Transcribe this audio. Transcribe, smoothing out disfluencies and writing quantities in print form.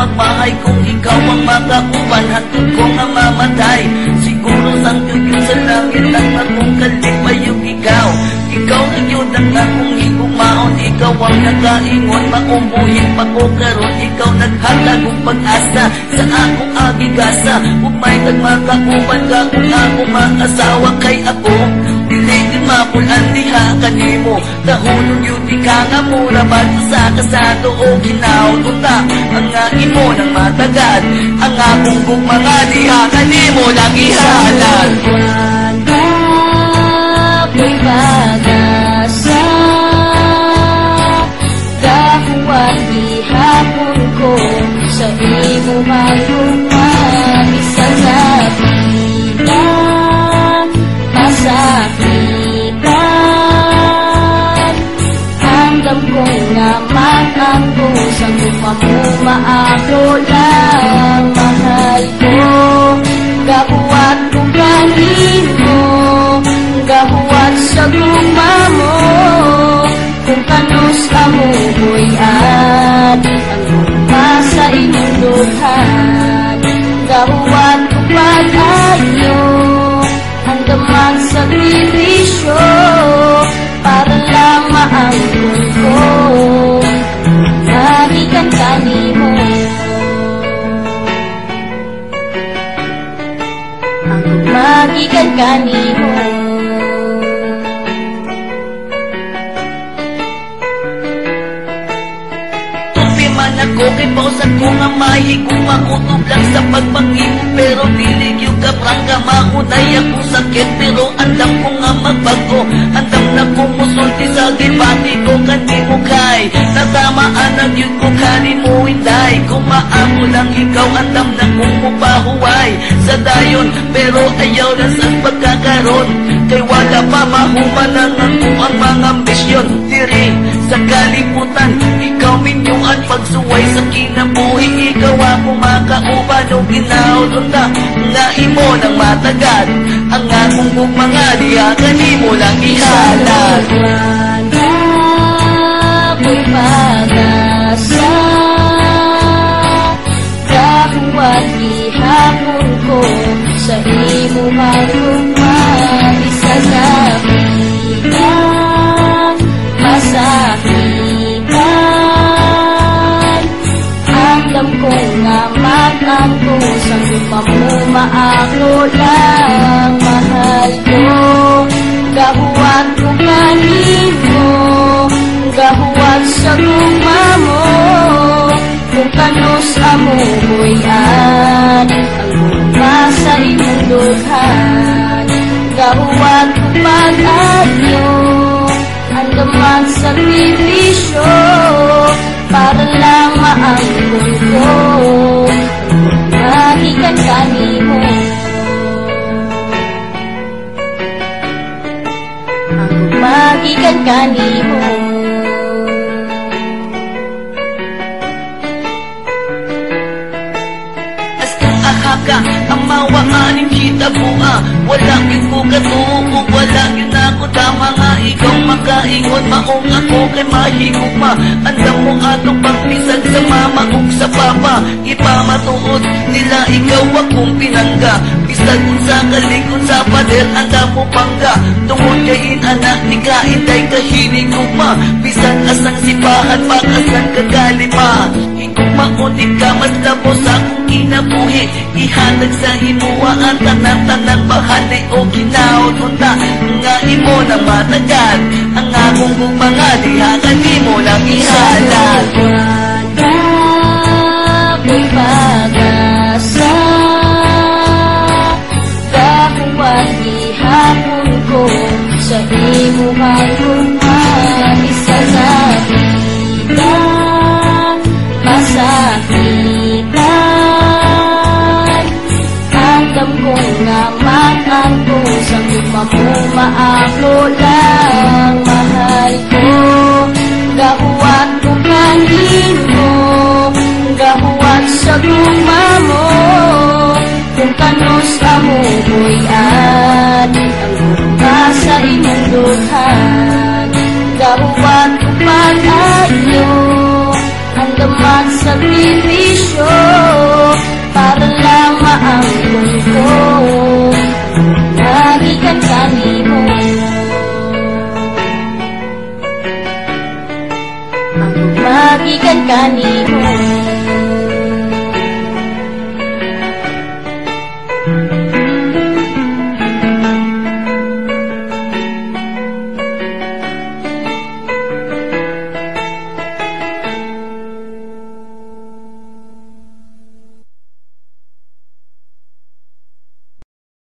magmahay kung ikaw ang makakuban. Hatid ko nga mamatay, siguro sang tuyod sa langit ang akong kalipayog ikaw. Ikaw ang yun ang akong higumaon, ikaw ang nakaingon, maumuhin pa ko karon. Ikaw naghatag og pag-asa sa akong agigasa. Ug may nagmakakuban ka kung ako mag-asawa kay ako. Dili din mapulan diha kanimo, dahulog yun di ka nga mura. Ba't sa kasado o ginaon unta ang nga imo ng matagad. Ang akong mga diha kanimo lang ihalan. Ako'y pag-asa, dahuan ihapon ko sa imo magumang isang nabilang masakitan. Andam ko nga matanggo sa maako lang mahal ko. Gahuat kong kanino, gahuat sa guma mo, kung kanus amuhoyan ang guma sa inuluhan. Gahuat kong pag-ayo, ang damang sakripisyo, para lang maangkon ko magikan kanimo. Magikan kanimo. Man ako kay pausan ko nga mahigong makutob lang sa pagpangimo. Pero dili yung kaprangga mahunay ako sakit. Pero andam ko nga magbago, andam na kumusulti sa gibati ko kanimo kay natamaan ang yun ko kanimo inday. Kung maamo lang ikaw andam na kung mupahuway sa dayon. Pero ayaw na sa pagkakaroon, kay wala pa mahuman ang ang mga ambisyon. Diri sa kalimutan, ikaw minyuan pagsuway sa kinabuhi. Ikaw ako makauban o ginaon na nga imo ng matagal. Ang akong mga diha kanimo lang ihalan. Ako'y pag-asa, dahuan ihapon ko sa imo magumang isang nabilang masakitan. Andam ko nga matangko sa maako lang mahal ko. Gahuat ko kanino, gahuat sa guma mo, kung kanus amuhoyan ang guma sa imong dughan. Gahuat ko pag-ayo, ang damang sakripisyo, para lang maangkon ko magikan kanimo. Magikan kanimo. Ka ang mawaanin kita buha, wala yun ko katuo, wala yun ako tama nga. Ikaw makaingon maong ako kay mahigugma. Andam mo atong pagpisag sa mama ug sa papa, ipamatuod nila ikaw akong pinangga. Bisag sa kalikod sa pader andam mo pangga, tungod kay anak ni kainday kahinig ugma. Bisag asang sipahan pag-asang kagalima, higugma o di ka mas labo sa akong kinabuhi. Ihatag sa imuha ang tanan-tanan bahali o ginaon unta nga imo ng matagal. Ang akong mga diha kanimo lang ihalan. Ako'y pag-asa, dahuan ihapon ko sa imo magumang isang nabilang masakitan. Andam ko nga matangko sa maako lang mahal ko. Gahuat ko kanino, gahuat sa guma mo, kung kanus amuhoyan ang guma sa imong dughan. Gahuat ko pag-ayo, ang damang sakripisyo,